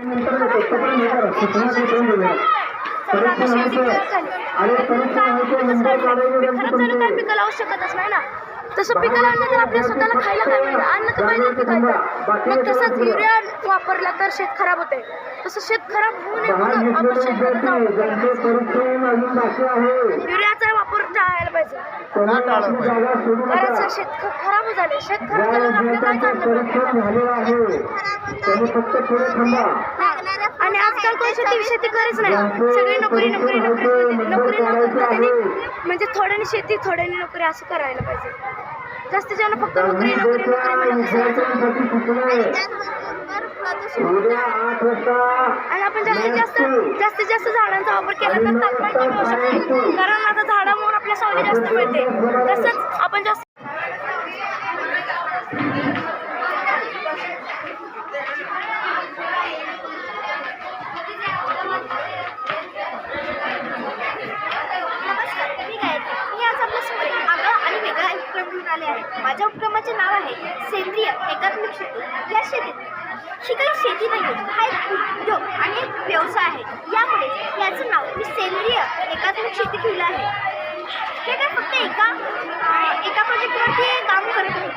पिकं लावू शकतच नाही ना, तसं पिकं लावलं तर आपल्या स्वतःला खायला काय मिळेल, अन्न तर पाहिजे पिकायचं. मग तसंच युरिया वापरला तर शेत खराब होते, तसं शेत खराब होऊ नये म्हणून आपण युरियाचा वापर टाळायला पाहिजे. कारण शेत खराब झाले, शेत खराब झाल्यावर आपल्याला काय आणि आजकाल कोणी शेती करत नाही, सगळी नोकरी नोकरी नोकरी नोकरी म्हणजे थोड्याने शेती थोड्याने नोकरी असं करायला पाहिजे. जास्तीत जास्त फक्त नोकरी नोकरी नोकरी आणि आपण जास्तीत जास्त झाडांचा वापर केला तर तापमान कमी होऊ शकते. कारण आता झाडामुळे आपल्या सावली जास्त मिळते, तसंच आपण जास्त माझ्या उपक्रमाचे नाव आहे सेंद्रिय एकात्मिक शेती. या शेतीत ही काही शेती नाही, हा एक उद्योग आणि एक व्यवसाय आहे. यामुळे याचं नाव मी सेंद्रिय एकात्मिक शेती ठेवलं आहे. हे काय फक्त एका प्रोजेक्टवरती काम करत नाही,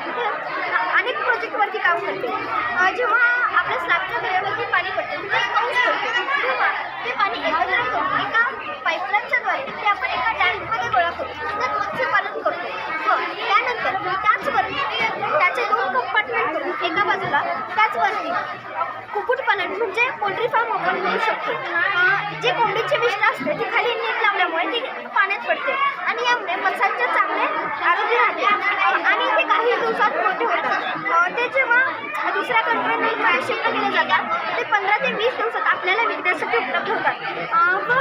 अनेक प्रोजेक्टवरती काम करते. जेव्हा आपल्या स्लॅबच्या घरावरती पाणी पडते, म्हणजे पाऊस पडते, तेव्हा ते पाणी एकत्र करून एका पाईपलाईनच्याद्वारे ते आपण एका टँकमध्ये गोळा करतो, त्यात मत्स्यपालन करतो. त्यानंतर त्याचवरती त्याचे 2 कंपार्टमेंट करून एका बाजूला त्याचवरती कुक्कुटपालन म्हणजे पोल्ट्री फार्म आपण करू शकतो. जे कोंबडीचे विष्ठ असते ती खाली नीट लावल्यामुळे ती पाण्यात पडते आणि यामुळे मत्स्यांचे चांगले आरोग्य राहते आणि ते काही दिवसात मोठे होतात. ते जेव्हा दुसऱ्या कंपनीत शिफ्ट केले जातात ते 15 ते 20 दिवसात आपल्याला विकण्यासाठी उपलब्ध होतात. व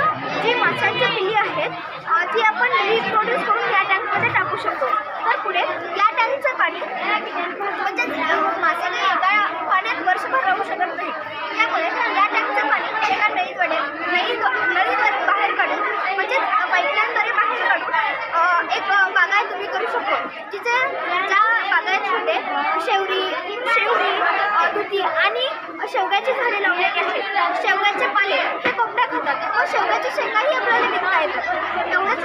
जी माशांची पिल्ली आहेत ती आपण रिप्रोड्यूस करून या टँकमध्ये टाकू शकतो. तर पुढे या टँकचं पाणी म्हणजे माशाने एका पाण्यात वर्षभर राहू शकत नाही. त्यामुळे या टँकचं पाणी एका नळीद्वारे बाहेर काढून म्हणजे पाईपलाईनद्वारे बाहेर काढून एक बागायत तुम्ही करू शकतो. जिथे ज्या बागायतमध्ये शेवरी दुधी आणि शेवग्याची झाडे लावलेली आहेत. शेवग्याचे पाले हे कोंबड्या खातात व शेवग्याची शेंगाही आपल्याला विकता येतात. एवढंच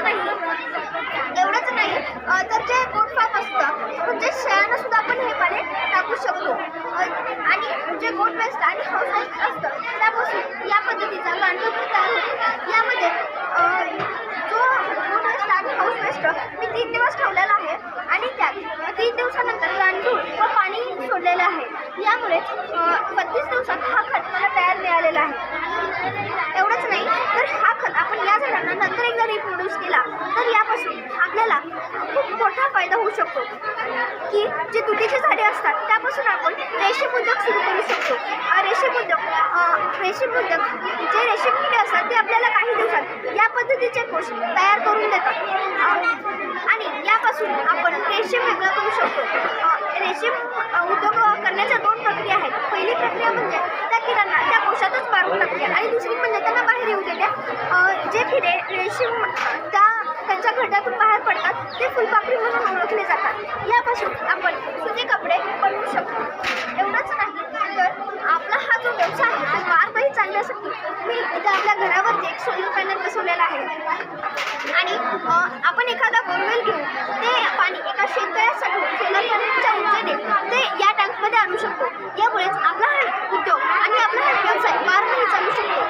नाही तर जे गोट फार्म असतं म्हणजे शेळ्यांना सुद्धा आपण हे पाले टाकू शकतो. आणि जे गोट वेस्ट आणि हाऊस वेस्ट असतं त्यापासून या पद्धतीचा गांडूळ तयार होतो. यामध्ये जो गोट वेस्ट आणि हाऊस वेस्ट मी 3 दिवस ठेवलेला आहे आणि त्यात 3 दिवसानंतर गांडूळ व पाणी सोडलेलं आहे. यामुळे 32 दिवसात हा खत मला तयार मिळालेला आहे. एवढंच नाही तर हा खत आपण या झाडांना नंतर एकदा रिप्रोड्यूस केला तर यापासून आपल्याला खूप मोठा फायदा होऊ शकतो की जे तुटीची झाडे असतात त्यापासून आपण रेशीम उद्योग सुरू करू शकतो. रेशीम उद्योग जे रेशीम किडे असतात ते आपल्याला काही दिवसात या पद्धतीचे कोश तयार करून देतात आणि यापासून आपण रेशीम वेगळं करू शकतो. रेशीम उद्योग करण्याच्या 2 प्रक्रिया आहेत. पहिली प्रक्रिया म्हणजे त्या किड्यांना त्या कोशातच मारून टाकूया आणि दुसरी म्हणजे त्यांना बाहेर येऊ देत्या. जे किडे रेशीम त्यांच्या घरट्यातून बाहेर पडतात ते फुलपाखरी म्हणून ओळखले जातात. यापासून आपण सुती कपडे बनवू शकतो. एवढंच नाही तर आपला हा जो व्यवसाय आहे तो मार्गही चालण्यासाठी मी इथे आपल्या घरावरती एक सोलर पॅनल बसवलेला आहे आणि आपण एखादा बोरवेल घेऊन ते पाणी एका शेतकऱ्यासाठी सोलर पॅनलच्या ऊर्जेने ते या टँकमध्ये आणू शकतो. यामुळेच आपला हा उद्योग आणि आपला हा व्यवसाय मार्गही चालू शकतो.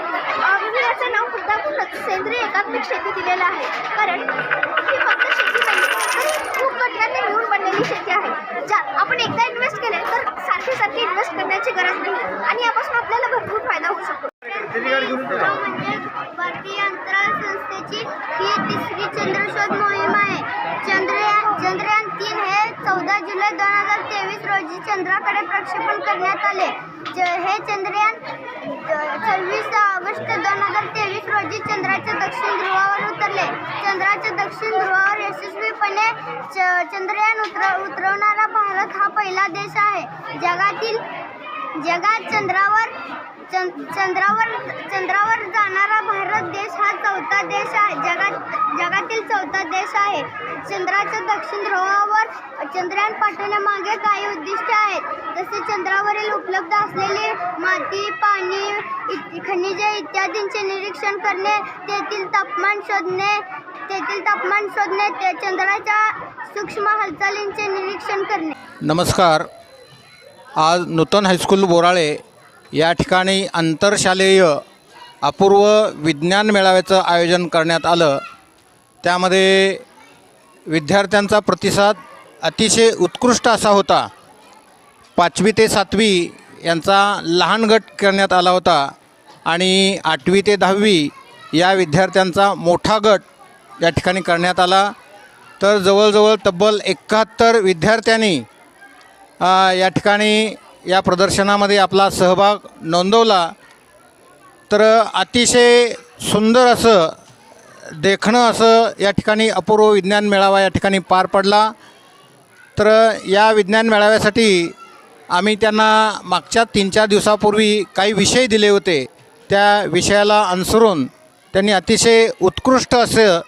मी याचं नाव मुद्दामूनच सेंद्रिय एकात्मिक शेती दिलेलं आहे. कारण ही फक्त शेती नाही तर खूप घटकांनी मिळून बनलेली शेती आहे. ज्यात आपण एकदा इन्व्हेस्ट केले तर सारखी इन्व्हेस्ट करण्याची गरज नाही आणि यापासून आपल्याला भरपूर फायदा होऊ शकतो. भारतीय अंतराळ संस्थेची ही 3री चंद्रशोध मोहीम आहे. चंद्रयान 3 हे 14 जुलै 2023 रोजी चंद्राकडे प्रक्षेपण करण्यात आले. हे चंद्रयान 26 ऑगस्ट 2023 रोजी चंद्राच्या दक्षिण ध्रुवावर उतरले. चंद्राच्या दक्षिण ध्रुवावर यशस्वीपणे चंद्रयान उतरवणारा भारत हा पहिला देश आहे. जगात चंद्रावर जाणारा भारत देश हा 4था देश आहे. जगातील 4था देश आहे. चंद्राच्या दक्षिण ध्रुवावर चंद्रयान पाठवण्यामागे काही उद्दिष्टे आहेत. जसे चंद्रावरील उपलब्ध असलेली माती, पाणी खनिजे इत्यादींचे निरीक्षण करणे, तेथील तापमान शोधणे, ते चंद्राच्या सूक्ष्म हालचालींचे निरीक्षण करणे. नमस्कार. आज नूतन हायस्कूल बोराळे या ठिकाणी आंतरशालेय अपूर्व विज्ञान मेळाव्याचं आयोजन करण्यात आलं. त्यामध्ये विद्यार्थ्यांचा प्रतिसाद अतिशय उत्कृष्ट असा होता. 5वी ते 7वी यांचा लहान गट करण्यात आला होता आणि 8वी ते 10वी या विद्यार्थ्यांचा मोठा गट या ठिकाणी करण्यात आला. तर जवळजवळ तब्बल 71 विद्यार्थ्यांनी या ठिकाणी या प्रदर्शनामध्ये आपला सहभाग नोंदवला. तर अतिशय सुंदर असं देखणं असं या ठिकाणी अपूर्व विज्ञान मेळावा या ठिकाणी पार पडला. तर या विज्ञान मेळाव्यासाठी आम्ही त्यांना मागच्या 3-4 दिवसापूर्वी काही विषय दिले होते. त्या विषयाला अनुसरून त्यांनी अतिशय उत्कृष्ट असं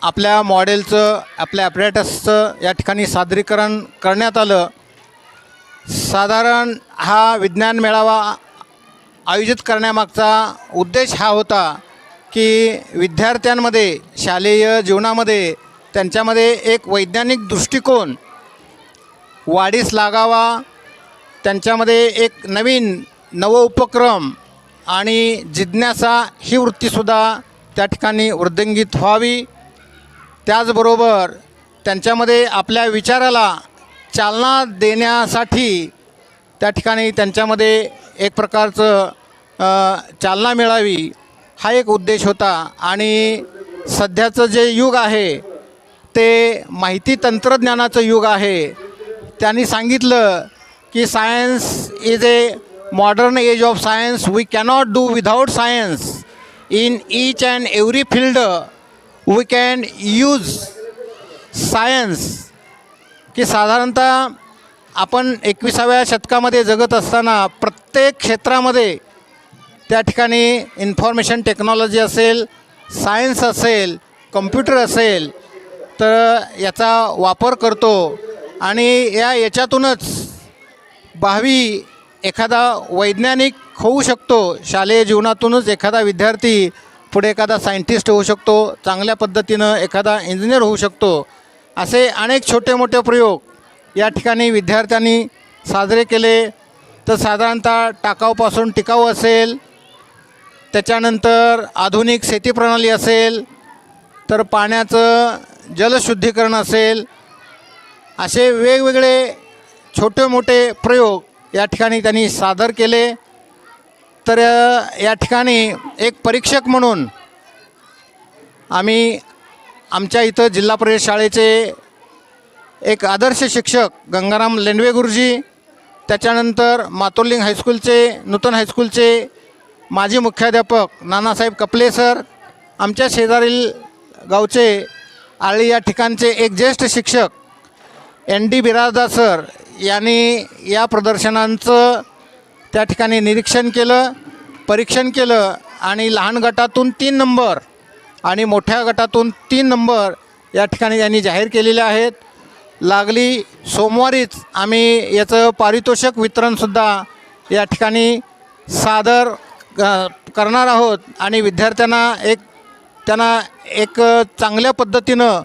आपल्या मॉडेलचं, आपल्या ॲपरेटसचं या ठिकाणी सादरीकरण करण्यात आलं. साधारण हा विज्ञान मेळावा आयोजित करण्यामागचा उद्देश हा होता की विद्यार्थ्यांमध्ये, शालेय जीवनामध्ये त्यांच्यामध्ये एक वैज्ञानिक दृष्टिकोन वाढीस लागावा, त्यांच्यामध्ये एक नव उपक्रम आणि जिज्ञासा ही वृत्तीसुद्धा त्या ठिकाणी वृद्धिंगित व्हावी. त्याचबरोबर त्यांच्यामध्ये आपल्या विचाराला चालना देण्यासाठी त्या ठिकाणी त्यांच्यामध्ये एक प्रकारचं चालना मिळावी, हा एक उद्देश होता. आणि सध्याचं जे युग आहे ते माहिती तंत्रज्ञानाचं युग आहे. त्यांनी सांगितलं की science is a modern age of science. We cannot do without science. In each and every field we can use science. की साधारणतः आपण 21व्या शतकामध्ये जगत असताना प्रत्येक क्षेत्रामध्ये त्या ठिकाणी इन्फॉर्मेशन टेक्नॉलॉजी असेल, सायन्स असेल, कम्प्युटर असेल, तर याचा वापर करतो. आणि याच्यातूनच भावी एखादा वैज्ञानिक होऊ शकतो. शालेय जीवनातूनच एखादा विद्यार्थी पुढे एखादा सायंटिस्ट होऊ शकतो, चांगल्या पद्धतीनं एखादा इंजिनियर होऊ शकतो. असे अनेक छोटे मोठे प्रयोग या ठिकाणी विद्यार्थ्यांनी साजरे केले. तर साधारणतः टाकाऊपासून टिकाऊ असेल, त्याच्यानंतर आधुनिक शेतीप्रणाली असेल, तर पाण्याचं जलशुद्धीकरण असेल, असे वेगवेगळे छोटे मोठे प्रयोग या ठिकाणी त्यांनी सादर केले. तर या ठिकाणी एक परीक्षक म्हणून आम्ही आमच्या इथं जिल्हा परिषद शाळेचे एक आदर्श शिक्षक गंगाराम लेंडवे गुरुजी, त्याच्यानंतर मातोलिंग हायस्कूलचे, नूतन हायस्कूलचे माजी मुख्याध्यापक नानासाहेब कपले सर, आमच्या शेजारील गावचे आळी या ठिकाणचे एक ज्येष्ठ शिक्षक ND बिराजदार सर यांनी या प्रदर्शनांचं त्या ठिकाणी निरीक्षण केलं, परीक्षण केलं आणि लहान गटातून 3 नंबर आणि मोठ्या गटातून 3 नंबर या ठिकाणी त्यांनी जाहीर केलेले आहेत. लागली सोमवारीच आम्ही याचं पारितोषिक वितरणसुद्धा या ठिकाणी सादर करणार आहोत. आणि विद्यार्थ्यांना त्यांना एक चांगल्या पद्धतीनं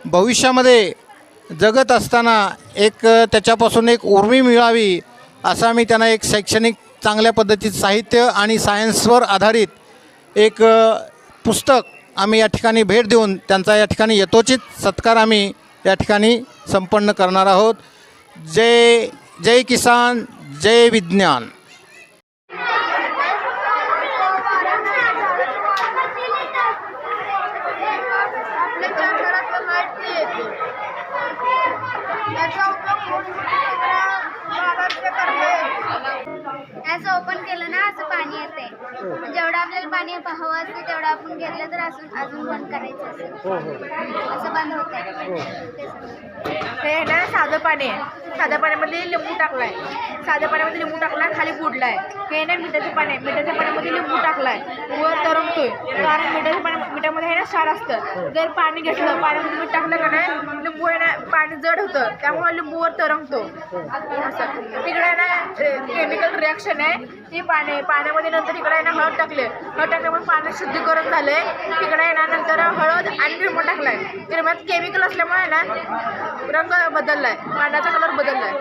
भविष्यामध्ये जगत असताना त्याच्यापासून एक उर्मी मिळावी, असं आम्ही त्यांना एक शैक्षणिक चांगल्या पद्धतीचं साहित्य आणि सायन्सवर आधारित एक पुस्तक आम्ही या ठिकाणी भेट देऊन त्यांचा या ठिकाणी यथोचित सत्कार आम्ही या ठिकाणी संपन्न करणार आहोत. जय किसान, जय विज्ञान. असं ओपन केलं ना, असं पाणी येते. जेवढं आपल्याला पाणी हवं असते तेवढं आपण घेतलं तर अजून बंद करायचं असं बंद होतं. हे ना साधं पाणी आहे. साध्या पाण्यामध्ये लिंबू टाकलाय, साध्या पाण्यामध्ये लिंबू टाकलाय, खाली बुडलाय. हे ना मिठाचं पाणी आहे. मिठाच्या पाण्यामध्ये लिंबू टाकलाय, वर तरंगतोय. कारण मिठामध्ये आहे ना क्षार असतं. जर पाणी घेतलं, पाण्यामध्ये मीठ टाकलं का नाही, लिंबू आहे ना पाणी जड होतं, त्यामुळे लिंबूवर तरंगतो. असं तिकडे ना केमिकल रिॲक्शन आहे. ती पाण्यामध्ये नंतर इकडे आहे ना हळद टाकले. हळद टाकल्यामुळे पाणी शुद्धीकरण झाले. तिकडे आहे ना नंतर हळद आणि निर्मा टाकलाय. निर्म्यात केमिकल असल्यामुळे आहे ना रंग बदललाय, पाण्याचा कलर बदललाय.